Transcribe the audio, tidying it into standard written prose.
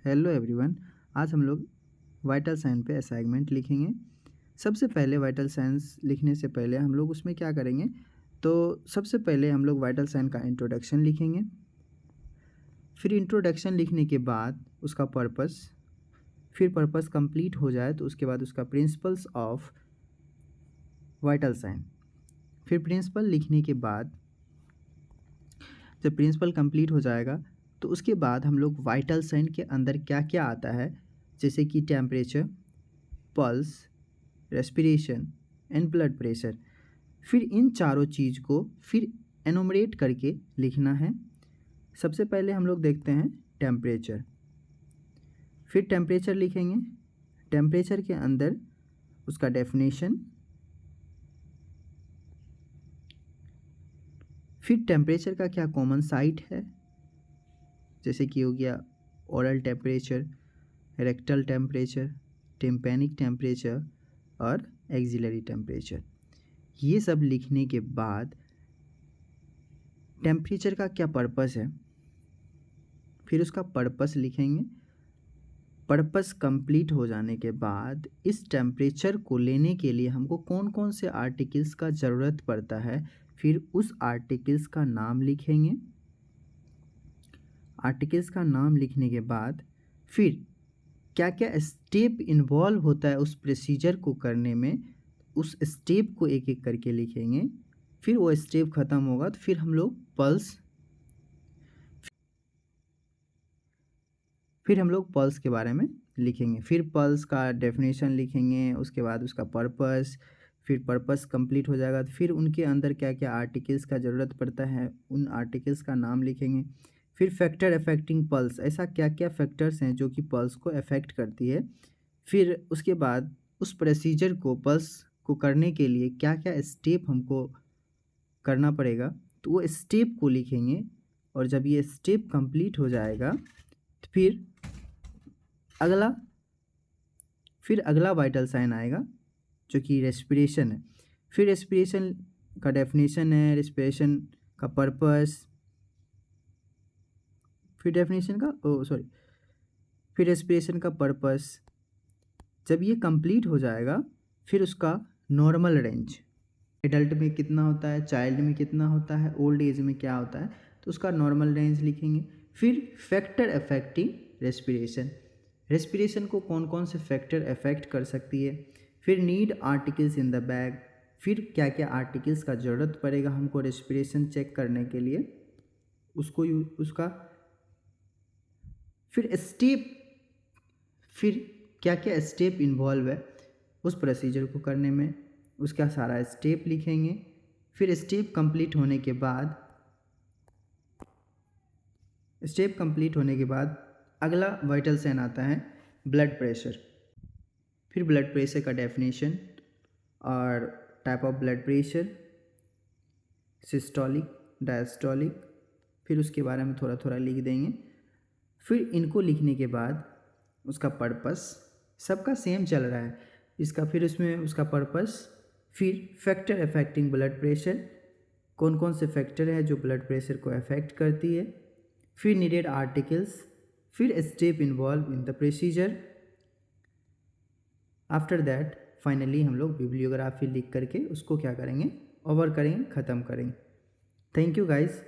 Hello everyone. आज हम लोग वाइटल साइन पे असाइनमेंट लिखेंगे। सबसे पहले वाइटल साइंस लिखने से पहले हम लोग उसमें क्या करेंगे, तो सबसे पहले हम लोग वाइटल साइन का इंट्रोडक्शन लिखेंगे। फिर इंट्रोडक्शन लिखने के बाद उसका पर्पस, फिर पर्पस कंप्लीट हो जाए तो उसके बाद उसका प्रिंसिपल्स ऑफ वाइटल साइन। फिर प्रिंसिपल लिखने के बाद जब प्रिंसिपल कंप्लीट हो जाएगा तो उसके बाद हम लोग वाइटल साइन के अंदर क्या क्या आता है, जैसे कि temperature, pulse, respiration and blood pressure, फिर इन चारों चीज़ को फिर एनुमरेट करके लिखना है। सबसे पहले हम लोग देखते हैं टेम्परेचर। फिर टेम्परेचर लिखेंगे। टेम्परेचर के अंदर उसका डेफिनेशन, फिर टेम्परेचर का क्या कॉमन साइट है, जैसे कि हो गया oral temperature, rectal temperature, tympanic temperature और एक्सिलरी टेम्परेचर। ये सब लिखने के बाद टेम्परेचर का क्या पर्पस है, फिर उसका पर्पस लिखेंगे। पर्पस कंप्लीट हो जाने के बाद इस टेम्परेचर को लेने के लिए हमको कौन कौन से आर्टिकल्स का ज़रूरत पड़ता है, फिर उस आर्टिकल्स का नाम लिखेंगे। आर्टिकल्स का नाम लिखने के बाद फिर क्या क्या स्टेप इन्वॉल्व होता है उस प्रोसीजर को करने में, उस स्टेप को एक एक करके लिखेंगे। फिर वो स्टेप ख़त्म होगा तो फिर हम लोग पल्स के बारे में लिखेंगे। फिर पल्स का डेफिनेशन लिखेंगे, उसके बाद उसका पर्पस। फिर पर्पस कंप्लीट हो जाएगा तो फिर उनके अंदर क्या क्या आर्टिकल्स का ज़रूरत पड़ता है, उन आर्टिकल्स का नाम लिखेंगे। फिर फैक्टर अफेक्टिंग पल्स, ऐसा क्या क्या फैक्टर्स हैं जो कि पल्स को अफेक्ट करती है। फिर उसके बाद उस प्रोसीजर को, पल्स को करने के लिए क्या क्या स्टेप हमको करना पड़ेगा, तो वो स्टेप को लिखेंगे। और जब ये स्टेप कंप्लीट हो जाएगा तो अगला फिर अगला वाइटल साइन आएगा जो कि रेस्पिरेशन है। फिर रेस्पिरेशन का डेफिनेशन है, रेस्पिरेशन का पर्पस, फिर डेफिनेशन का फिर रेस्पिरेशन का पर्पस। जब ये कंप्लीट हो जाएगा फिर उसका नॉर्मल रेंज, एडल्ट में कितना होता है, चाइल्ड में कितना होता है, ओल्ड एज में क्या होता है, तो उसका नॉर्मल रेंज लिखेंगे। फिर फैक्टर अफेक्टिंग रेस्पिरेशन, रेस्पिरेशन को कौन कौन से फैक्टर अफेक्ट कर सकती है। फिर need articles in the bag, फिर क्या क्या आर्टिकल्स का ज़रूरत पड़ेगा हमको रेस्पिरेशन चेक करने के लिए, उसका फिर स्टेप, फिर क्या क्या स्टेप इन्वॉल्व है उस प्रोसीजर को करने में, उसका सारा स्टेप लिखेंगे। फिर स्टेप कंप्लीट होने के बाद अगला वाइटल साइन आता है ब्लड प्रेशर। फिर ब्लड प्रेशर का डेफिनेशन और type of blood pressure, systolic, diastolic, फिर उसके बारे में थोड़ा थोड़ा लिख देंगे। फिर इनको लिखने के बाद उसका पर्पस, सबका सेम चल रहा है इसका, फिर उसमें उसका पर्पस, फिर फैक्टर अफेक्टिंग ब्लड प्रेशर, कौन कौन से फैक्टर है जो ब्लड प्रेशर को अफेक्ट करती है, फिर नीडेड आर्टिकल्स, फिर step involve in the procedure. After that finally हम लोग बिब्लियोग्राफी लिख करके उसको क्या करेंगे, ओवर करेंगे, ख़त्म करेंगे। Thank you guys.